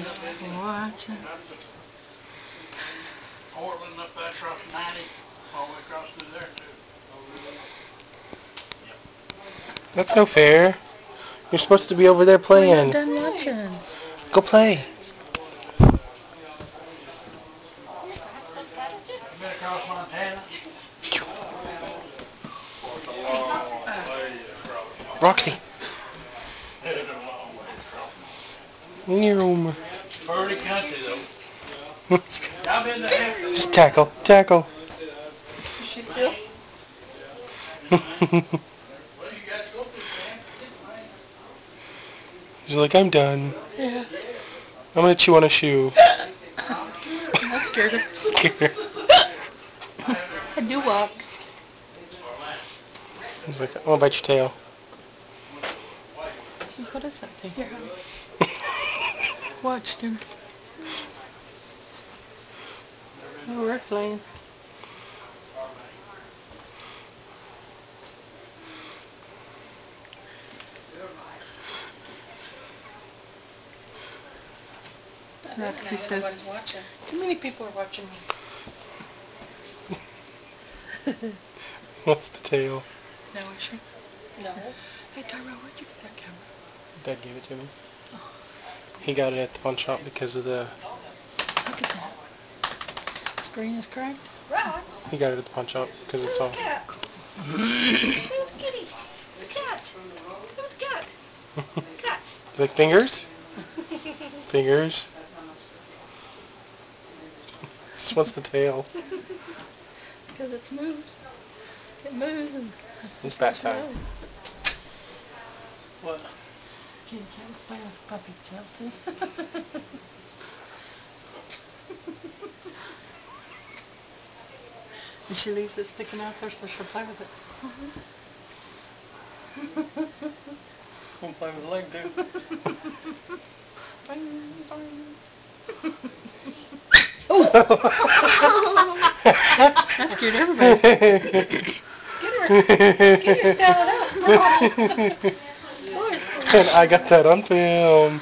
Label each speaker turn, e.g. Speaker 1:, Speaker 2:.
Speaker 1: Just watching.
Speaker 2: Portland up there across 90, all the way across through there too.
Speaker 3: That's no fair. You're supposed to be over there playing.
Speaker 1: We're not done watching.
Speaker 3: Go play.
Speaker 2: I've been across Montana.
Speaker 3: Roxy.
Speaker 2: It's a long way across.
Speaker 3: Near
Speaker 2: Pretty country though. I've been to Hampton.
Speaker 3: Just tackle. Tackle.
Speaker 1: Is she still?
Speaker 2: Well, you got to go through Hampton.
Speaker 3: He's like, I'm done.
Speaker 1: Yeah.
Speaker 3: I'm gonna chew on a shoe.
Speaker 1: I'm scared of
Speaker 3: Scared.
Speaker 1: I do walks.
Speaker 3: He's like, I'm gonna bite your tail.
Speaker 1: What is that thing? Here, honey. Watch him. Oh, we're playing. Roxy says, too many people are watching me.
Speaker 3: What's the tail?
Speaker 1: No, is she? No. Hey, Tyrell, where'd you get that camera?
Speaker 3: Dad gave it to me.
Speaker 1: Oh.
Speaker 3: He got it at the pawn shop because of the...
Speaker 1: Look at that. Screen is cracked.
Speaker 3: He got it at the pawn shop because it's all...
Speaker 4: Cat. Little kitty. Cat. Little cat. Cat.
Speaker 3: Like fingers? Fingers. This one's the tail.
Speaker 1: Because it's moved. It moves and...
Speaker 3: It's that time.
Speaker 2: What?
Speaker 1: You can't play with puppy's tail, see? And she leaves it sticking out there so she'll play with it.
Speaker 2: Gonna play with the leg too.
Speaker 1: Bang, bang. That scared everybody. Get her standing up.
Speaker 3: And I got that on film.